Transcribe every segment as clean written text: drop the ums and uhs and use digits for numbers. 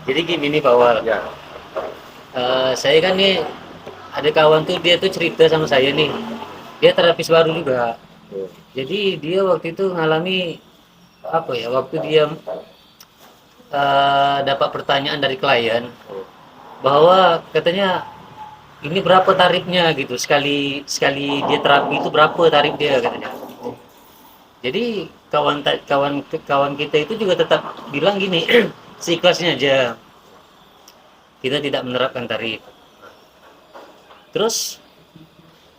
Jadi gini nih Pak Wal, Ya. saya kan nih ada kawan tuh dia tuh cerita sama saya nih, dia terapis baru juga. Hmm. Jadi dia waktu itu ngalami apa ya, waktu dia dapat pertanyaan dari klien bahwa katanya ini berapa tarifnya gitu sekali sekali dia terapi itu berapa tarif dia katanya. Jadi kawan kawan kita itu juga tetap bilang gini, seikhlasnya aja, kita tidak menerapkan tarif. Terus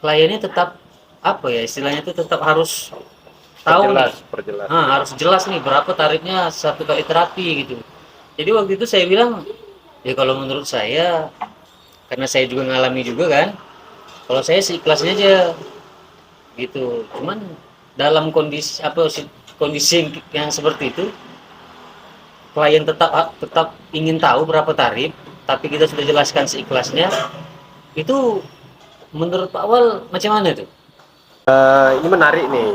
kliennya tetap apa ya istilahnya itu tetap harus tahu nih, Perjelas. harus jelas nih berapa tarifnya satu kali terapi gitu. Jadi waktu itu saya bilang ya kalau menurut saya, karena saya juga ngalami juga kan, kalau saya seikhlasnya aja gitu. Cuman dalam kondisi apa kondisi yang seperti itu, klien tetap tetap ingin tahu berapa tarif, tapi kita sudah jelaskan seikhlasnya. Itu menurut Pak Awal macam mana tuh? Ini menarik nih,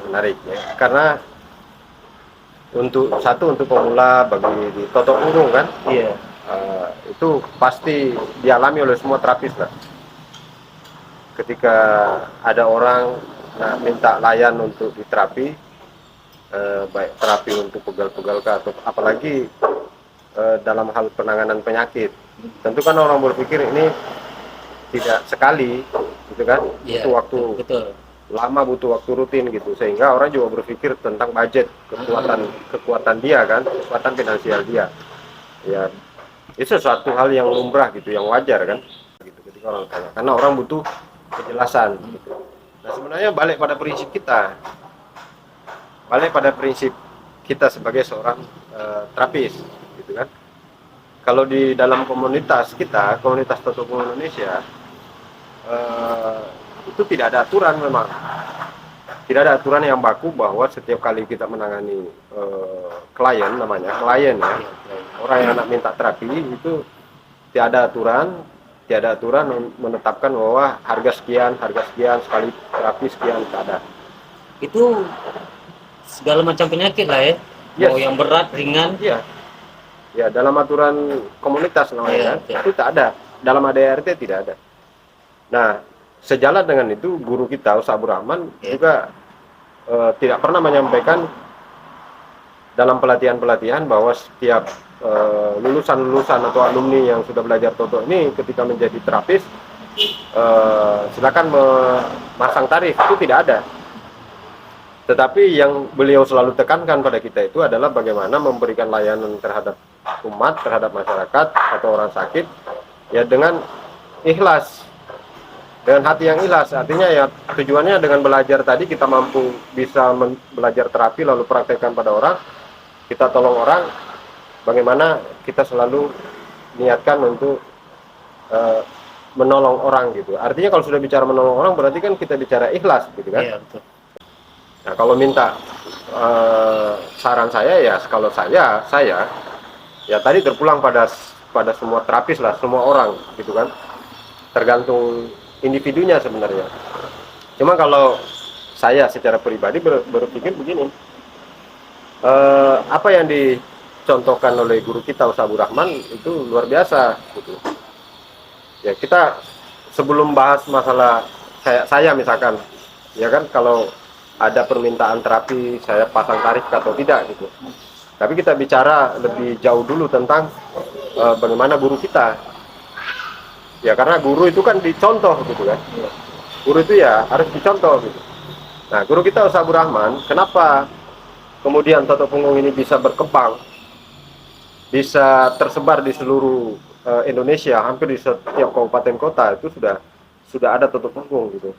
menarik ya. Karena untuk pemula bagi di Toto Urung kan, Iya. itu pasti dialami oleh semua terapis lah. Ketika ada orang minta layan untuk diterapi, baik terapi untuk pegal-pegal atau apalagi dalam hal penanganan penyakit, tentu kan orang berpikir ini tidak sekali, gitu kan, Iya, butuh waktu betul. lama, butuh waktu rutin gitu, sehingga orang juga berpikir tentang budget, kekuatan dia kan, kekuatan finansial dia. Ya, itu sesuatu hal yang lumrah gitu, yang wajar kan, gitu ketika orang tanya, karena orang butuh kejelasan. Gitu. Nah sebenarnya balik pada prinsip kita sebagai seorang terapis, gitu kan. Kalau di dalam komunitas kita, komunitas Toto Indonesia, eh, itu tidak ada aturan memang. Tidak ada aturan yang baku bahwa setiap kali kita menangani klien, namanya klien ya, orang yang anak minta terapi itu tidak ada aturan menetapkan bahwa harga sekian sekali terapi sekian, tidak ada. Itu segala macam penyakit lah ya. Mau Yes, yang berat, ringan. iya, ya dalam aturan komunitas Iya, namanya kan, betul. itu tak ada. Dalam ADRT tidak ada. Nah, sejalan dengan itu guru kita Ustaz Abdul Rahman Iya. juga tidak pernah menyampaikan dalam pelatihan-pelatihan bahwa setiap lulusan-lulusan atau alumni yang sudah belajar Toto ini ketika menjadi terapis silakan memasang tarif, itu tidak ada. Tetapi yang beliau selalu tekankan pada kita itu adalah bagaimana memberikan layanan terhadap umat, terhadap masyarakat atau orang sakit ya dengan ikhlas, dengan hati yang ikhlas. Artinya ya tujuannya dengan belajar tadi kita mampu bisa belajar terapi lalu praktekkan pada orang, kita tolong orang, bagaimana kita selalu niatkan untuk uh, menolong orang gitu. Artinya kalau sudah bicara menolong orang berarti kan kita bicara ikhlas gitu kan. Iya, betul. Nah kalau minta saran saya ya, kalau saya ya tadi terpulang pada semua terapis lah, semua orang gitu kan, tergantung individunya sebenarnya. Cuma kalau saya secara pribadi berpikir begini, apa yang dicontohkan oleh guru kita Ustaz Abdul Rahman itu luar biasa gitu. Ya kita sebelum bahas masalah saya misalkan, ya kan, kalau ada permintaan terapi saya pasang tarif atau tidak gitu. Tapi kita bicara lebih jauh dulu tentang bagaimana guru kita. Ya karena guru itu kan dicontoh gitu kan. Guru itu ya harus dicontoh gitu. Nah guru kita Ustaz Abdul Rahman, kenapa kemudian Toto Punggung ini bisa berkembang, bisa tersebar di seluruh Indonesia, hampir di setiap kabupaten kota itu sudah ada Toto Punggung gitu.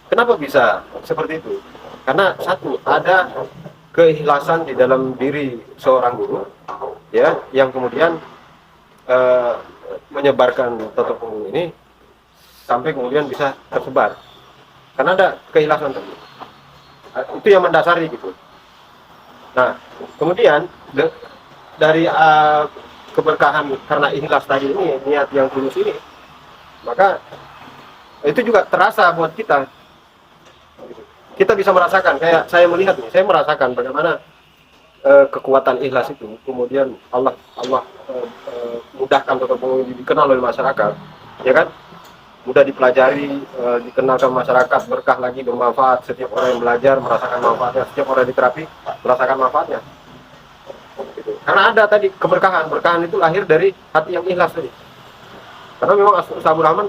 Kenapa bisa seperti itu? Karena satu, ada keikhlasan di dalam diri seorang guru, ya, yang kemudian menyebarkan Toto Punggung ini sampai kemudian bisa tersebar. Karena ada keikhlasan tadi. Itu yang mendasari gitu. Nah, kemudian dari keberkahan karena ikhlas tadi ini, niat yang tulus ini, maka itu juga terasa buat kita. Kita bisa merasakan, kayak saya melihat nih, saya merasakan bagaimana kekuatan ikhlas itu. Kemudian Allah memudahkan tutup punggung ini dikenal oleh masyarakat, ya kan? Mudah dipelajari, dikenalkan masyarakat, berkah lagi, bermanfaat. Setiap orang yang belajar merasakan manfaatnya, setiap orang yang diterapi merasakan manfaatnya. Gitu. Karena ada tadi keberkahan, berkahan itu lahir dari hati yang ikhlas tadi. Karena memang Ustaz Abdul Rahman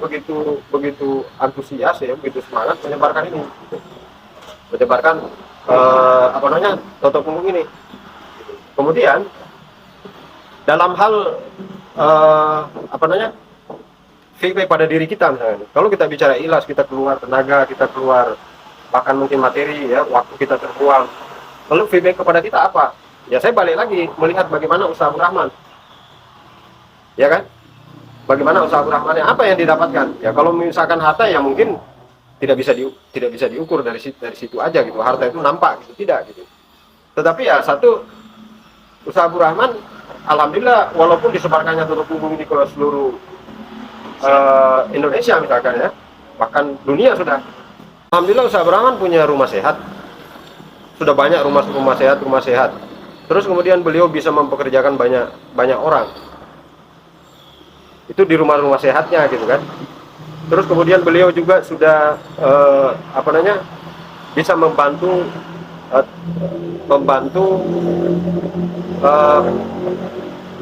begitu antusias ya, begitu semangat menyebarkan ini, gitu. Menyebarkan apa namanya tutup punggung ini. Kemudian dalam hal apa namanya feedback pada diri kita misalnya, kalau kita bicara ikhlas, kita keluar tenaga, kita keluar bahkan mungkin materi ya, waktu kita terbuang, lalu feedback kepada kita apa? Ya saya balik lagi melihat bagaimana Ustaz Abdul Rahman, ya kan? Bagaimana Ustaz Abdul Rahman, apa yang didapatkan? Ya kalau misalkan harta ya mungkin tidak bisa diukur dari situ aja gitu, harta itu nampak gitu, tidak gitu. Tetapi ya satu, Ustaz Abdul Rahman alhamdulillah walaupun disebarkannya tutup punggung ini ke seluruh Indonesia misalkan ya, bahkan dunia sudah. Alhamdulillah Ustaz Abdul Rahman punya rumah sehat, sudah banyak rumah sehat. Terus kemudian beliau bisa mempekerjakan banyak orang. Itu di rumah-rumah sehatnya gitu kan. Terus kemudian beliau juga sudah apa namanya bisa membantu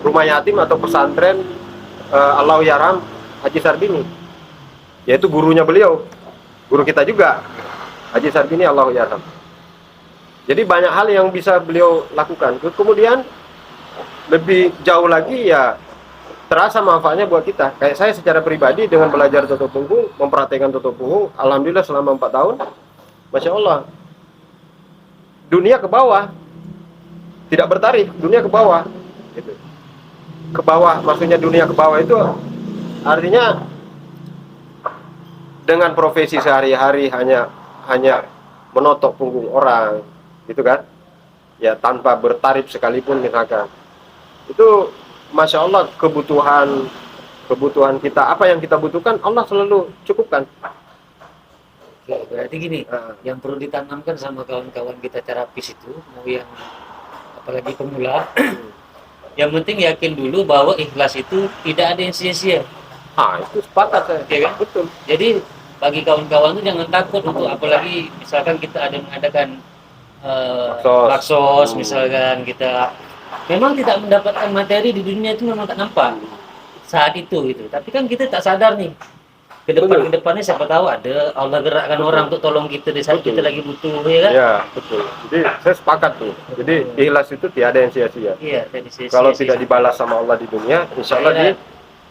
rumah yatim atau pesantren Allahu Yaram Haji Sarbini, yaitu gurunya beliau, guru kita juga Haji Sarbini Allahu Yaram. Jadi banyak hal yang bisa beliau lakukan. Kemudian lebih jauh lagi ya terasa manfaatnya buat kita. Kayak saya secara pribadi dengan belajar tutup punggung, mempraktekkan tutup punggung, alhamdulillah selama 4 tahun, masya Allah, dunia ke bawah, tidak bertarif, dunia ke bawah, gitu. Ke bawah, maksudnya dunia ke bawah itu artinya dengan profesi sehari-hari hanya menotok punggung orang, gitu kan? Ya tanpa bertarif sekalipun misalkan. Itu masya Allah kebutuhan kita, apa yang kita butuhkan Allah selalu cukupkan. Oke, berarti gini, yang perlu ditanamkan sama kawan-kawan kita terapis itu, mau yang apalagi pemula, yang penting yakin dulu bahwa ikhlas itu tidak ada yang sia-sia. Itu sepakat saya. Ya kan? Betul. Jadi bagi kawan-kawan itu jangan takut untuk, apalagi misalkan kita ada mengadakan baksos misalkan, kita memang tidak mendapatkan materi di dunia itu memang tak nampak saat itu gitu. Tapi kan kita tak sadar nih ke depannya siapa tahu ada Allah gerakkan orang untuk tolong kita di saat kita lagi butuh, ya kan? Ya, betul. Jadi saya sepakat tuh. Jadi ikhlas itu tiada yang sia-sia. Iya, kalau tidak dibalas sama Allah di dunia, insya Allah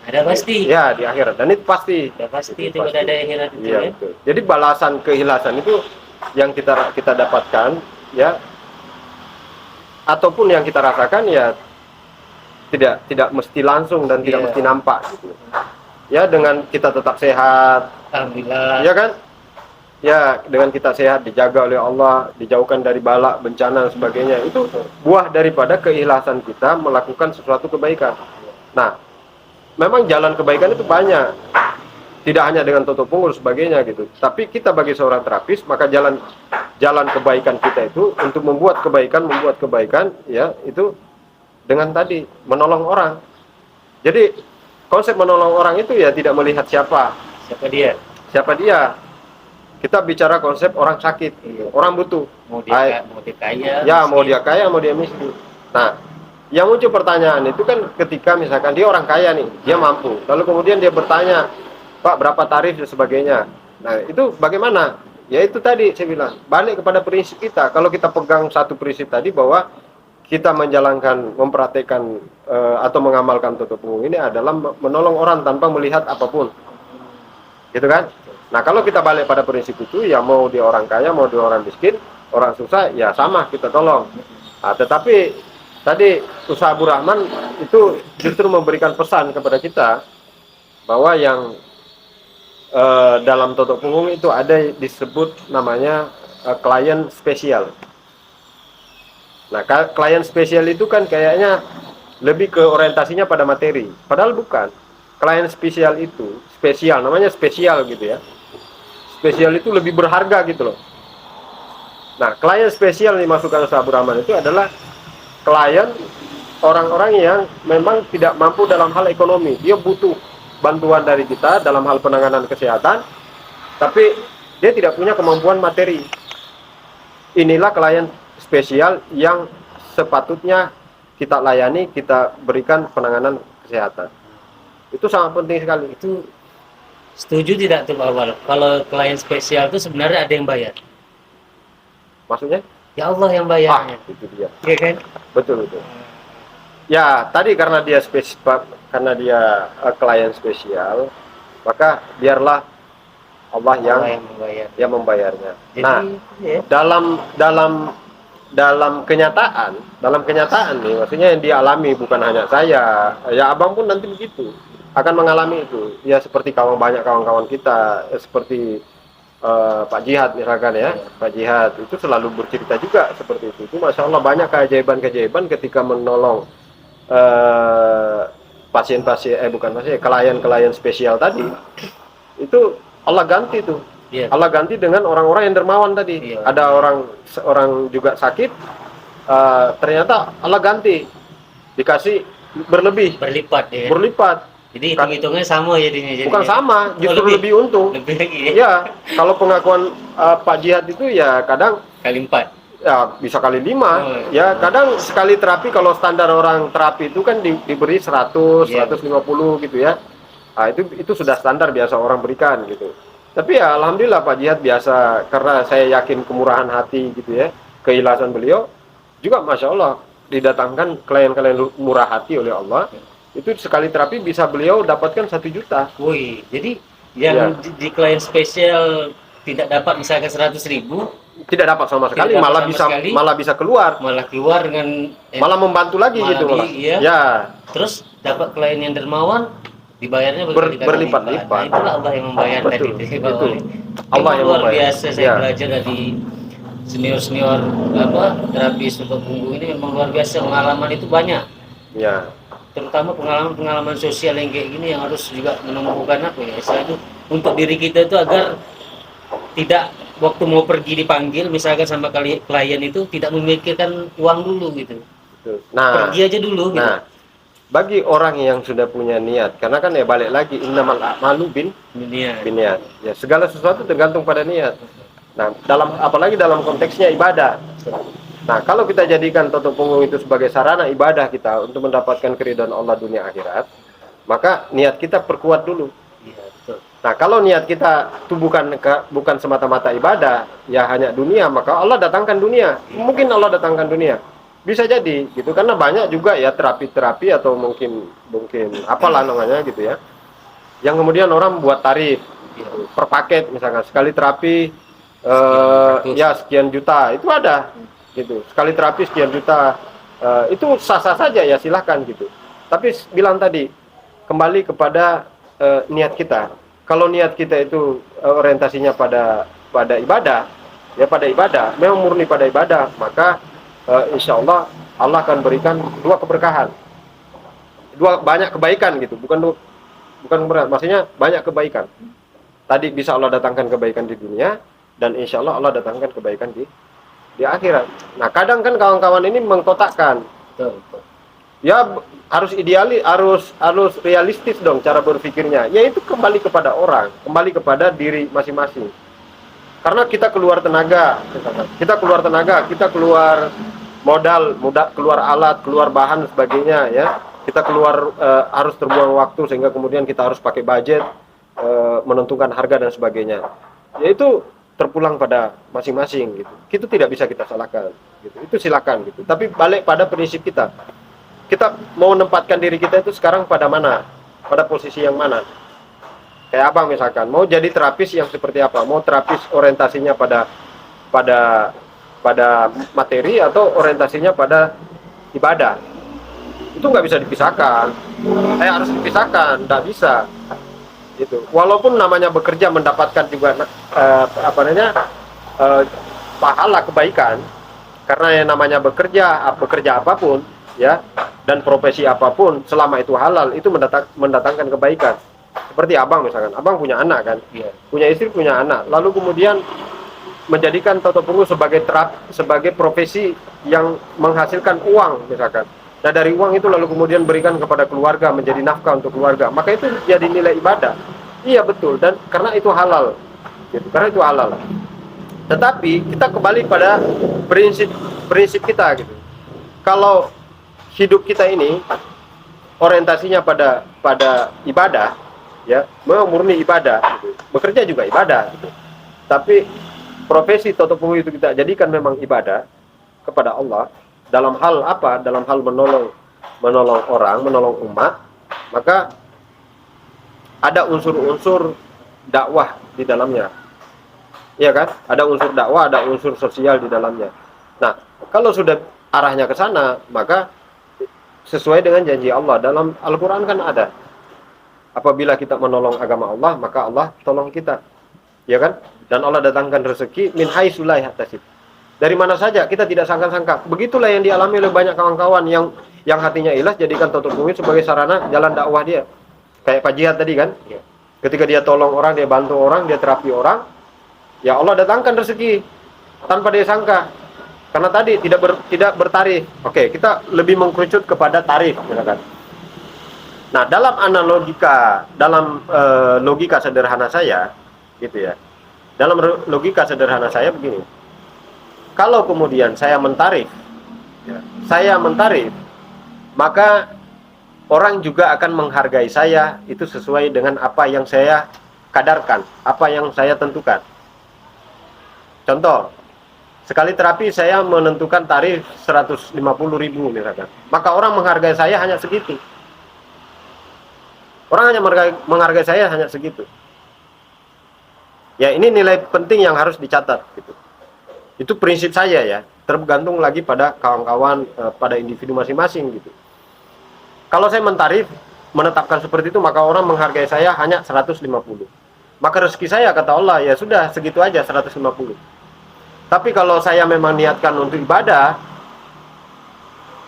ada pasti. Ya, di akhirat. Dan itu pasti. Ya pasti itu ada akhirat itu. Iya, betul. Jadi balasan keikhlasan itu yang kita dapatkan ya, ataupun yang kita rasakan ya tidak mesti langsung dan tidak mesti nampak gitu. Ya dengan kita tetap sehat, alhamdulillah. Ya kan? Ya dengan kita sehat, dijaga oleh Allah, dijauhkan dari bala, bencana dan sebagainya. Itu buah daripada keikhlasan kita melakukan sesuatu kebaikan. Nah, memang jalan kebaikan itu banyak. Tidak hanya dengan tutup punggung sebagainya gitu. Tapi kita bagi seorang terapis, maka jalan kebaikan kita itu untuk membuat kebaikan ya itu dengan tadi menolong orang. Jadi konsep menolong orang itu ya tidak melihat siapa dia. Kita bicara konsep orang sakit, orang butuh, mau dia kaya, ya mau dia kaya, mau dia miskin. Nah, yang muncul pertanyaan itu kan ketika misalkan dia orang kaya nih, dia mampu, lalu kemudian dia bertanya, Pak berapa tarif dan sebagainya. Nah itu bagaimana? Ya itu tadi saya bilang, balik kepada prinsip kita. Kalau kita pegang satu prinsip tadi bahwa kita menjalankan, mempraktekkan atau mengamalkan tutup punggung ini adalah menolong orang tanpa melihat apapun, gitu kan? Nah kalau kita balik pada prinsip itu, ya mau dia orang kaya, mau dia orang miskin, orang susah, ya sama kita tolong. Nah, tetapi tadi Ustaz Abdul Rahman itu justru memberikan pesan kepada kita bahwa yang dalam tutup punggung itu ada disebut namanya klien spesial. Nah klien spesial itu kan kayaknya lebih ke orientasinya pada materi, padahal bukan. Klien spesial itu spesial, namanya spesial gitu ya. Spesial itu lebih berharga gitu loh. Nah klien spesial yang dimasukkan Ustaz Abdul Rahman itu adalah klien orang-orang yang memang tidak mampu dalam hal ekonomi. Dia butuh bantuan dari kita dalam hal penanganan kesehatan, tapi dia tidak punya kemampuan materi. Inilah klien spesial yang sepatutnya kita layani, kita berikan penanganan kesehatan. Itu sangat penting sekali. Itu setuju tidak tuh Pak Awal? Kalau klien spesial itu sebenarnya ada yang bayar. Maksudnya? Ya Allah yang bayarnya. Itu dia. Iya kan? Betul itu. Ya, tadi karena dia klien spesial, maka biarlah Allah yang membayarnya. Jadi, nah, ya. dalam kenyataan nih, maksudnya yang dialami bukan hanya saya, ya abang pun nanti begitu akan mengalami itu. Ya seperti banyak kawan-kawan kita, seperti Pak Jihad misalkan ya, Pak Jihad itu selalu bercerita juga seperti itu. Itu Masya Allah banyak keajaiban-keajaiban ketika menolong klien-klien spesial tadi. Itu Allah ganti tuh. Yeah. Allah ganti dengan orang-orang yang dermawan tadi. Yeah. Ada orang juga sakit, ternyata Allah ganti, dikasih berlipat. Ya. Berlipat. Jadi hitung-hitungnya sama jadinya. Bukan sama, justru lebih untung. Lebih lagi ya. Ya, kalau pengakuan Pak Jihad itu ya kadang kali 4. Ya bisa kali 5. Ya kadang sekali terapi, kalau standar orang terapi itu kan diberi 100, 150 gitu ya. Nah, itu sudah standar biasa orang berikan gitu. Tapi ya alhamdulillah Pak Jihad biasa, karena saya yakin kemurahan hati gitu ya, keikhlasan beliau juga Masya Allah didatangkan klien-klien murah hati oleh Allah. Itu sekali terapi bisa beliau dapatkan 1 juta. Wih, jadi yang di klien spesial tidak dapat misalkan 100.000, tidak dapat sama sekali, malah bisa keluar dengan malah membantu lagi gitu malah. Iya. Ya. Terus dapat klien yang dermawan dibayarnya berlipat-lipat. Nah, itulah Allah yang membayar tadi. Itu. Allah yang luar membayar. Biasa saya belajar dari senior terapis untuk punggung ini, memang luar biasa, pengalaman itu banyak. Ya. Terutama pengalaman sosial yang kayak gini yang harus juga menemukan itu untuk diri kita itu, agar tidak waktu mau pergi dipanggil misalkan sama klien itu tidak memikirkan uang dulu gitu. Nah, pergi aja dulu gitu. Nah, bagi orang yang sudah punya niat, karena kan ya balik lagi innamal a'malu binniyat. Ya, segala sesuatu tergantung pada niat. Nah, apalagi dalam konteksnya ibadah. Nah, kalau kita jadikan Toto Punggung itu sebagai sarana ibadah kita untuk mendapatkan keridhaan Allah dunia akhirat, maka niat kita perkuat dulu. Iya, betul. Nah, kalau niat kita itu bukan semata-mata ibadah, ya hanya dunia, maka Allah datangkan dunia. Mungkin Allah datangkan dunia. Bisa jadi gitu, karena banyak juga ya terapi-terapi atau mungkin apalah namanya gitu ya. Yang kemudian orang buat tarif per paket, misalkan sekali terapi sekian juta, itu ada. Gitu. Sekali terapi sekian juta, itu sah-sah saja ya, silahkan gitu. Tapi bilang tadi kembali kepada niat kita. Kalau niat kita itu orientasinya pada ibadah, ya pada ibadah, memang murni pada ibadah, maka insya Allah akan berikan 2 keberkahan, 2 banyak kebaikan gitu, bukan berat, maksudnya banyak kebaikan. Tadi bisa Allah datangkan kebaikan di dunia, dan insya Allah datangkan kebaikan di akhirat. Nah, kadang kan kawan-kawan ini mengkotakkan. Ya harus harus realistis dong cara berpikirnya. Ya itu kembali kepada orang, kembali kepada diri masing-masing. Karena kita keluar tenaga, kita keluar modal, keluar alat, keluar bahan sebagainya ya. Kita keluar harus terbuang waktu, sehingga kemudian kita harus pakai budget, menentukan harga dan sebagainya. Yaitu terpulang pada masing-masing gitu. Itu tidak bisa kita salahkan gitu. Itu silakan gitu. Tapi balik pada prinsip kita. Kita mau menempatkan diri kita itu sekarang pada mana? Pada posisi yang mana? Kayak abang misalkan, mau jadi terapis yang seperti apa? Mau terapis orientasinya pada materi atau orientasinya pada ibadah? Itu nggak bisa dipisahkan. Harus dipisahkan, nggak bisa. Gitu. Walaupun namanya bekerja mendapatkan juga pahala kebaikan, karena yang namanya bekerja apapun ya, dan profesi apapun selama itu halal itu mendatangkan kebaikan. Seperti abang misalkan, abang punya anak kan, punya istri, punya anak, lalu kemudian menjadikan Toto Punggung sebagai profesi yang menghasilkan uang misalkan, Nah dari uang itu lalu kemudian berikan kepada keluarga, menjadi nafkah untuk keluarga, maka itu jadi nilai ibadah. Iya betul, dan karena itu halal, gitu. Karena itu halal. Tetapi kita kembali pada prinsip kita, gitu. Kalau hidup kita ini orientasinya pada ibadah, ya, memang murni ibadah, gitu. Bekerja juga ibadah, gitu. Tapi profesi Totopungu itu kita jadikan memang ibadah kepada Allah. Dalam hal apa? Dalam hal menolong orang, menolong umat, maka ada unsur-unsur dakwah di dalamnya. Iya kan? Ada unsur dakwah, ada unsur sosial di dalamnya. Nah, kalau sudah arahnya ke sana, maka sesuai dengan janji Allah. Dalam Al-Quran kan ada. Apabila kita menolong agama Allah, maka Allah tolong kita. Ya kan? Dan Allah datangkan rezeki min haitsu la yahtasib. Dari mana saja kita tidak sangka-sangka. Begitulah yang dialami oleh banyak kawan-kawan yang hatinya ikhlas, jadikan Totopungu sebagai sarana jalan dakwah dia. Kayak Pak Jihad tadi kan. Ketika dia tolong orang, dia bantu orang, dia terapi orang, ya Allah datangkan rezeki tanpa dia sangka. Karena tadi tidak bertarif. Oke, kita lebih mengkerucut kepada tarif, misalkan. Nah, dalam logika sederhana saya, gitu ya. Dalam logika sederhana saya begini. Kalau kemudian saya mentarif, maka orang juga akan menghargai saya itu sesuai dengan apa yang saya kadarkan, apa yang saya tentukan. Contoh, sekali terapi saya menentukan tarif 150.000 misalkan. Maka orang menghargai saya hanya segitu. Orang hanya menghargai saya hanya segitu. Ya, ini nilai penting yang harus dicatat, gitu. Itu prinsip saya ya, tergantung lagi pada kawan-kawan, pada individu masing-masing, gitu. Kalau saya menetapkan seperti itu, maka orang menghargai saya hanya 150. Maka rezeki saya, kata Allah, ya sudah segitu aja, 150. Tapi kalau saya memang niatkan untuk ibadah,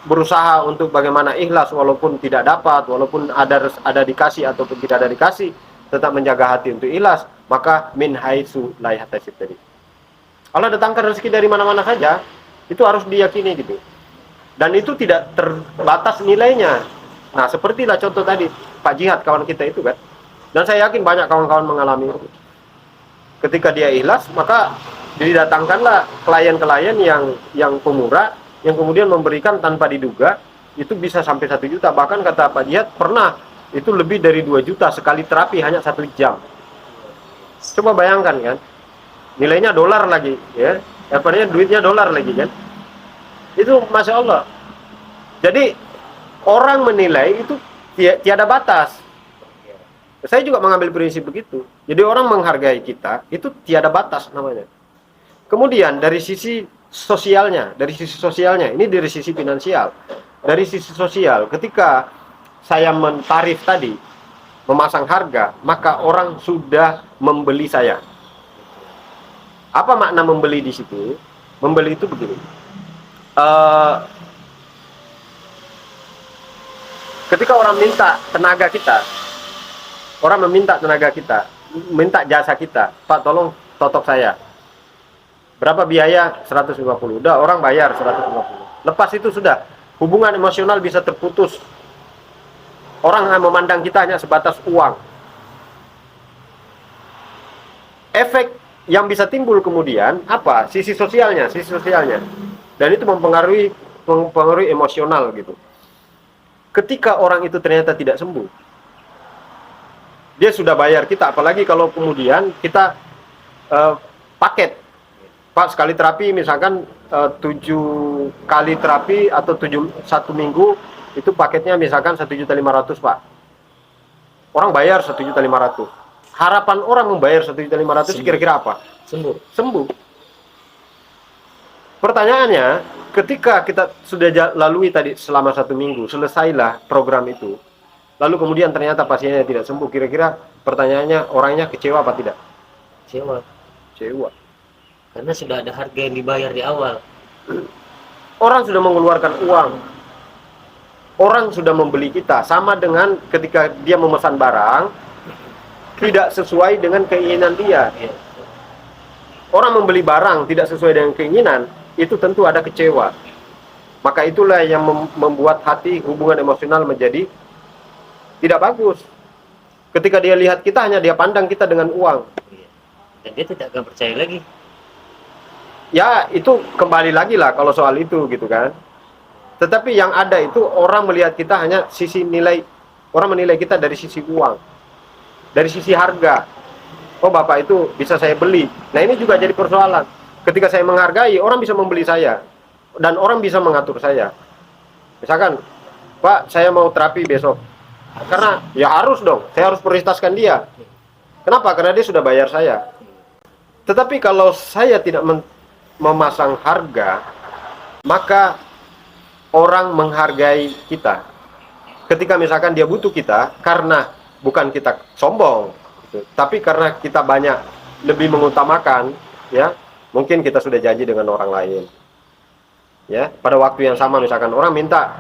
berusaha untuk bagaimana ikhlas walaupun tidak dapat, walaupun ada dikasih ataupun tidak ada dikasih, tetap menjaga hati untuk ikhlas, maka min haitsu la yahtasib tadi. Allah datangkan rezeki dari mana-mana saja, itu harus diyakini, gitu. Dan itu tidak terbatas nilainya. Nah, sepertilah contoh tadi Pak Jihad, kawan kita itu kan. Dan saya yakin banyak kawan-kawan mengalami itu. Ketika dia ikhlas, maka didatangkanlah klien-klien yang pemurah, yang kemudian memberikan tanpa diduga, itu bisa sampai 1 juta. Bahkan kata Pak Jihad, pernah itu lebih dari 2 juta sekali terapi hanya 1 jam. Coba bayangkan kan. Nilainya dolar lagi, ya. Apanya duitnya dolar lagi kan. Itu Masya Allah. Jadi orang menilai itu tiada batas. Saya juga mengambil prinsip begitu. Jadi orang menghargai kita itu tiada batas namanya. Kemudian dari sisi sosialnya, ini dari sisi finansial. Dari sisi sosial, ketika saya mentarif tadi, memasang harga, maka orang sudah membeli saya. Apa makna membeli di situ? Membeli itu begini. Ketika orang minta tenaga kita, minta jasa kita, Pak tolong totok saya. Berapa biaya? 150. Udah orang bayar 150. Lepas itu sudah, hubungan emosional bisa terputus. Orang memandang kita hanya sebatas uang. Efek yang bisa timbul kemudian apa? Sisi sosialnya. Dan itu mempengaruhi emosional, gitu. Ketika orang itu ternyata tidak sembuh, dia sudah bayar kita, apalagi kalau kemudian kita paket. Pak, sekali terapi misalkan 7 kali terapi atau 1 minggu, itu paketnya misalkan 1.500.000 Pak. Orang bayar 1.500.000. Harapan orang membayar 1.500.000 kira-kira apa? Sembuh. Pertanyaannya, ketika kita sudah lalui tadi selama 1 minggu, selesailah program itu, lalu kemudian ternyata pasiennya tidak sembuh, kira-kira pertanyaannya, orangnya kecewa apa tidak? Kecewa. Karena sudah ada harga yang dibayar di awal. Orang sudah mengeluarkan uang. Orang sudah membeli kita. Sama dengan ketika dia memesan barang, tidak sesuai dengan keinginan dia. Orang membeli barang tidak sesuai dengan keinginan, itu tentu ada kecewa. maka itulah yang membuat hati hubungan emosional menjadi tidak bagus. Ketika dia lihat kita, hanya dia pandang kita dengan uang. Iya. Dan dia tidak akan percaya lagi. Ya, itu kembali lagi lah kalau soal itu gitu kan. Tetapi yang ada itu orang melihat kita hanya sisi nilai, orang menilai kita dari sisi uang, dari sisi harga. Oh, bapak itu bisa saya beli. Nah, ini juga jadi persoalan. Ketika saya menghargai, orang bisa membeli saya dan orang bisa mengatur saya. Misalkan, Pak, saya mau terapi besok. Karena ya harus dong, saya harus prioritaskan dia. Kenapa? Karena dia sudah bayar saya. Tetapi kalau saya tidak memasang harga, maka orang menghargai kita. Ketika misalkan dia butuh kita, karena bukan kita sombong, gitu, tapi karena kita banyak lebih mengutamakan, ya, mungkin kita sudah janji dengan orang lain. Ya, pada waktu yang sama misalkan orang minta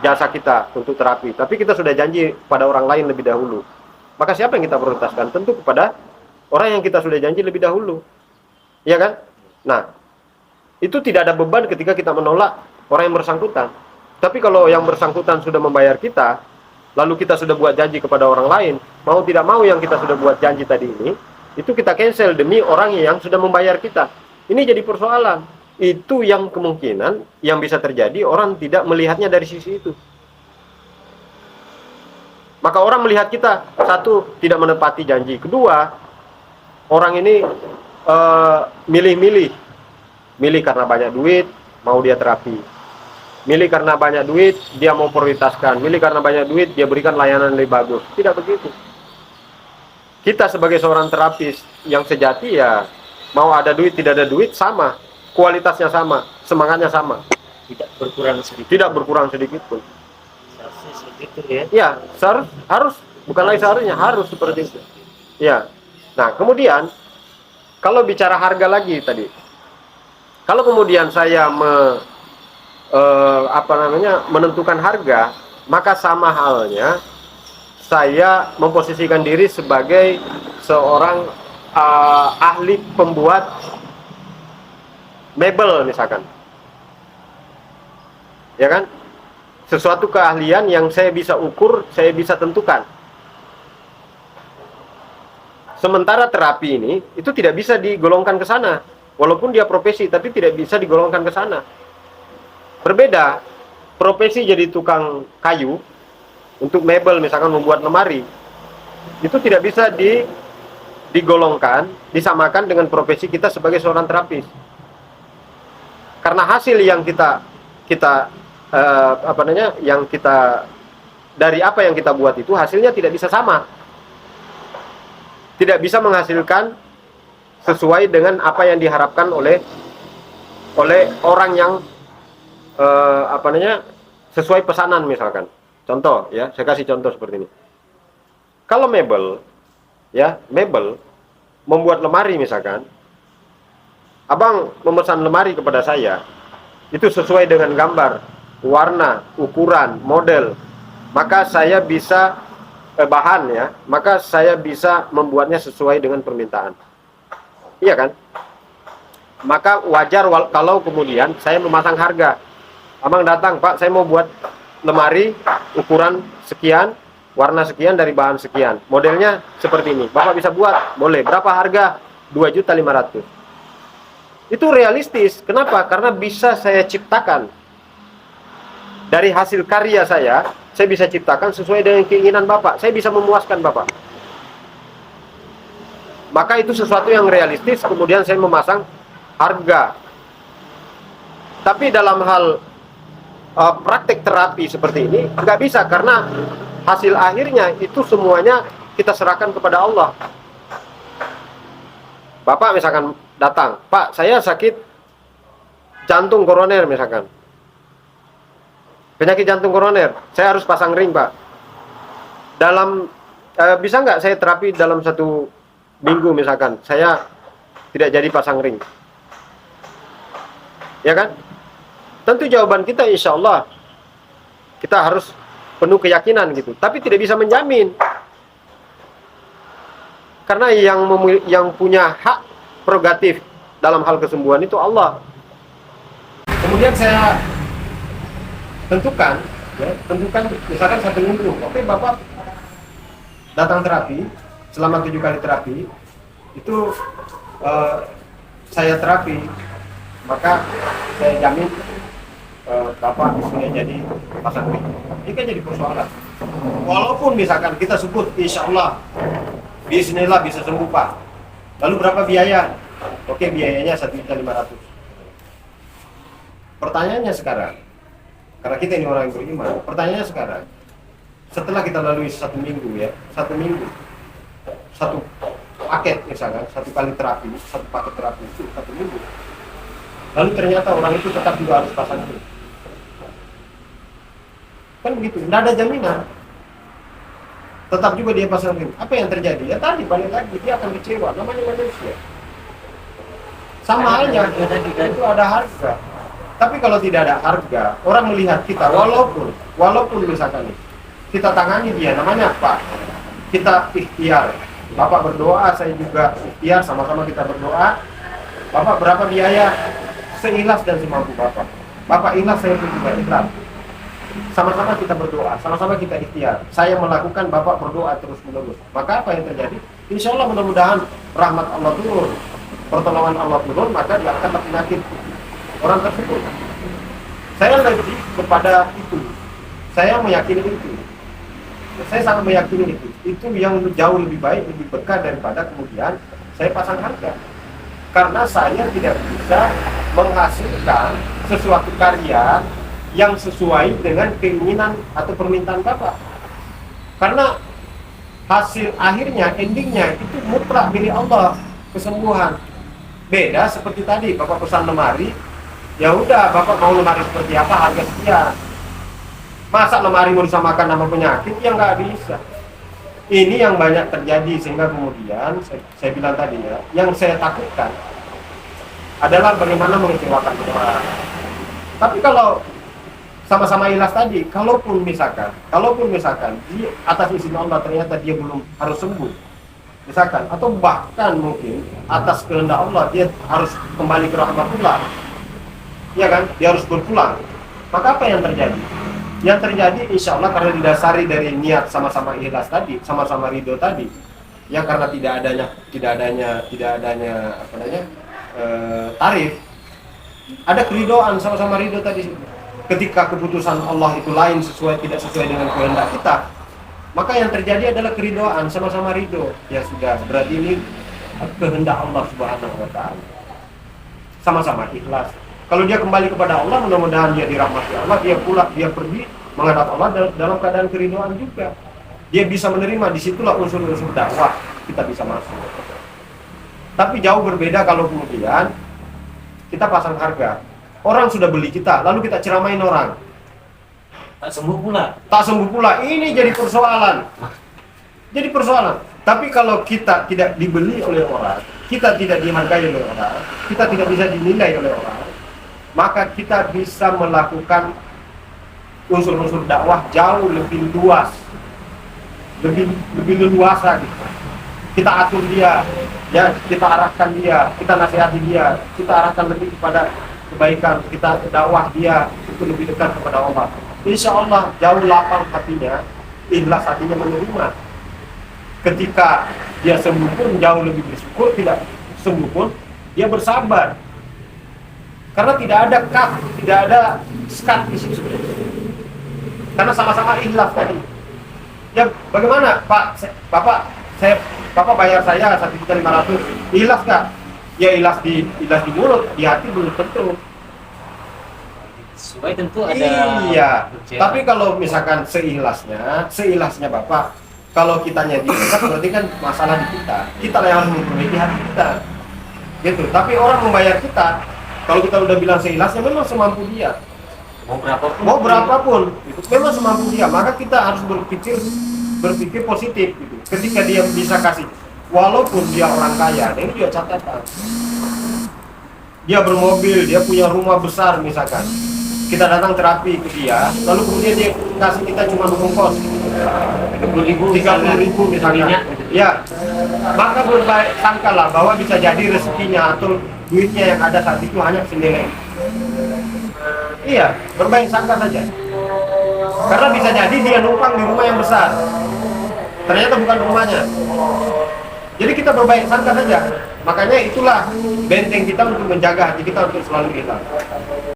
jasa kita untuk terapi, tapi kita sudah janji pada orang lain lebih dahulu. Maka siapa yang kita prioritaskan? Tentu kepada orang yang kita sudah janji lebih dahulu. Iya kan? Nah, itu tidak ada beban ketika kita menolak orang yang bersangkutan. Tapi kalau yang bersangkutan sudah membayar kita, lalu kita sudah buat janji kepada orang lain, mau tidak mau yang kita sudah buat janji tadi ini, itu kita cancel demi orang yang sudah membayar kita. Ini jadi persoalan. Itu yang kemungkinan yang bisa terjadi, orang tidak melihatnya dari sisi itu. Maka orang melihat kita, satu, tidak menepati janji. Kedua, orang ini milih-milih. Milih karena banyak duit, mau dia terapi. Milih karena banyak duit, dia mau prioritaskan. Milih karena banyak duit, dia berikan layanan lebih bagus. Tidak begitu. Kita sebagai seorang terapis yang sejati, ya mau ada duit, tidak ada duit, sama. Kualitasnya sama, semangatnya sama. Tidak berkurang sedikit. Tidak berkurang sedikit pun. Seharusnya segitu ya. Ya, harus, bukan lagi seharusnya, harus seperti itu. Ya. Nah, kemudian kalau bicara harga lagi tadi. Kalau kemudian saya menentukan harga, maka sama halnya saya memposisikan diri sebagai seorang ahli pembuat mebel misalkan. Ya kan? Sesuatu keahlian yang saya bisa ukur, saya bisa tentukan. Sementara terapi ini itu tidak bisa digolongkan ke sana. Walaupun dia profesi, tapi tidak bisa digolongkan ke sana. Berbeda, profesi jadi tukang kayu untuk mebel misalkan membuat lemari, itu tidak bisa digolongkan, disamakan dengan profesi kita sebagai seorang terapis. Karena hasil yang dari apa yang kita buat itu hasilnya tidak bisa sama, tidak bisa menghasilkan sesuai dengan apa yang diharapkan oleh orang yang sesuai pesanan misalkan. Contoh ya, saya kasih contoh seperti ini. Kalau mebel membuat lemari misalkan, abang memesan lemari kepada saya, itu sesuai dengan gambar, warna, ukuran, model, maka saya bisa bahan ya, maka saya bisa membuatnya sesuai dengan permintaan. Iya kan? Maka wajar kalau kemudian saya memasang harga. Abang datang, Pak, saya mau buat lemari ukuran sekian, warna sekian, dari bahan sekian, modelnya seperti ini. Bapak bisa buat? Boleh. Berapa harga? 2.500.000. Itu realistis. Kenapa? Karena bisa saya ciptakan. Dari hasil karya saya bisa ciptakan sesuai dengan keinginan Bapak. Saya bisa memuaskan Bapak. Maka itu sesuatu yang realistis, kemudian saya memasang harga. Tapi dalam hal praktek terapi seperti ini, nggak bisa, karena hasil akhirnya itu semuanya kita serahkan kepada Allah. Bapak misalkan datang, Pak, saya sakit jantung koroner misalkan. Penyakit jantung koroner, saya harus pasang ring, Pak. Bisa nggak saya terapi dalam 1 minggu misalkan, saya tidak jadi pasang ring? Ya kan? Tentu jawaban kita insya Allah kita harus penuh keyakinan gitu, tapi tidak bisa menjamin. Karena yang punya hak prerogatif dalam hal kesembuhan itu Allah. Kemudian saya tentukan, ya, tentukan misalkan 1 minggu. Oke, Bapak datang terapi selama 7 kali terapi itu saya terapi, maka saya jamin Bapak sudah jadi pasang ring. Ini kan jadi persoalan. Walaupun misalkan kita sebut insya Allah bismillah bisa sembuh Pak, lalu berapa biaya? Oke, biayanya 1.500.000. Pertanyaannya sekarang, karena kita ini orang yang beriman, pertanyaannya sekarang, setelah kita lalui 1 minggu ya, 1 minggu, 1 paket misalkan, 1 kali terapi, 1 paket terapi itu 1 minggu, lalu ternyata orang itu tetap juga harus pasang ring, kan begitu, tidak ada jaminan, tetap juga dia pasang ring. Apa yang terjadi? Ya tadi balik lagi dia akan kecewa, namanya manusia. Sama halnya, itu ada harga. Tapi kalau tidak ada harga, orang melihat kita, walaupun misalkan kita tangani dia, namanya apa? Kita ikhtiar. Bapak berdoa, saya juga ikhtiar, sama-sama kita berdoa. Bapak berapa biaya? Seikhlas dan semampu Bapak. Bapak ikhlas, saya pun juga ikhlas. Sama-sama kita berdoa, sama-sama kita ikhtiar. Saya melakukan, Bapak berdoa terus-menerus. Maka apa yang terjadi? Insya Allah mudah-mudahan rahmat Allah turun, pertolongan Allah turun, maka dia akan penyakit orang tersebut. Saya lebih kepada itu. Saya meyakini itu. Saya sangat meyakini itu. Itu yang jauh lebih baik, lebih berkah daripada kemudian saya pasang harga. Karena saya tidak bisa menghasilkan sesuatu karya yang sesuai dengan keinginan atau permintaan Bapak. Karena hasil akhirnya, endingnya itu mutlak milik Allah, kesembuhan. Beda seperti tadi, Bapak pesan lemari, ya udah Bapak mau lemari seperti apa, harga sekian. Masa lemari mau disamakan sama penyakit? Ya nggak bisa. Ini yang banyak terjadi, sehingga kemudian saya bilang tadi ya, yang saya takutkan adalah bagaimana mengecewakan orang. Tapi kalau sama-sama ikhlas tadi, kalaupun misalkan di atas izin Allah ternyata dia belum harus sembuh, misalkan, atau bahkan mungkin atas kehendak Allah dia harus kembali ke rahmatullah, ya kan, dia harus berpulang, maka apa yang terjadi? Yang terjadi insya Allah karena didasari dari niat sama-sama ikhlas tadi, sama-sama ridho tadi, ya, karena tidak adanya apa namanya, tarif, ada keridhoan, sama-sama ridho tadi. Ketika keputusan Allah itu lain, tidak sesuai dengan kehendak kita, maka yang terjadi adalah keridhoan, sama-sama ridho. Ya sudah, berarti ini kehendak Allah Subhanahu wa taala. Sama-sama ikhlas. Kalau dia kembali kepada Allah, mudah-mudahan dia dirahmati Allah, dia pergi menghadap Allah dalam keadaan keridhoan juga. Dia bisa menerima, disitulah unsur-unsur dakwah kita bisa masuk. Tapi jauh berbeda kalau kemudian kita pasang harga. Orang sudah beli kita, lalu kita ceramain orang. Tak sembuh pula. Ini jadi persoalan. Tapi kalau kita tidak dibeli oleh orang, kita tidak dihargai oleh orang, kita tidak bisa dinilai oleh orang, maka kita bisa melakukan unsur-unsur dakwah jauh lebih luas, lebih leluasa gitu. Kita atur dia, ya, kita arahkan dia, kita nasihati dia, kita arahkan lebih kepada kebaikan, kita dakwah dia itu lebih dekat kepada Allah. Insya Allah jauh lapang hatinya, ikhlas hatinya menerima. Ketika dia sembuh pun jauh lebih bersyukur, tidak sembuh pun dia bersabar. Karena tidak ada tidak ada skat di situ. Karena sama-sama ikhlas tadi. Ya bagaimana Pak, Bapak bayar saya 1.500.000, ikhlas nggak? Ya ikhlas di mulut, di hati belum tentu. Supaya tentu ada. Iya. Tapi kalau misalkan seikhlasnya Bapak, kalau kitanya diikhlas berarti kan masalah di kita. Kita yang harus memperbaiki hati kita. Gitu. Tapi orang membayar kita, kalau kita udah bilang seikhlasnya, memang semampu dia. Mau berapapun, itu memang semampu dia. Maka kita harus berpikir positif gitu. Ketika dia bisa kasih, walaupun dia orang kaya, ini juga catatan. Dia bermobil, dia punya rumah besar misalkan. Kita datang terapi ke dia, lalu kemudian dia kasih kita cuma ongkos 30.000 misalnya. Ya, maka berbaik sangkalah bahwa bisa jadi rezekinya atau duitnya yang ada saat itu hanya senilai. Iya, berbaik sangka saja. Karena bisa jadi dia numpang di rumah yang besar, ternyata bukan rumahnya. Jadi kita berbaik sangka saja. Makanya itulah benteng kita untuk menjaga hati kita untuk selalu hilang.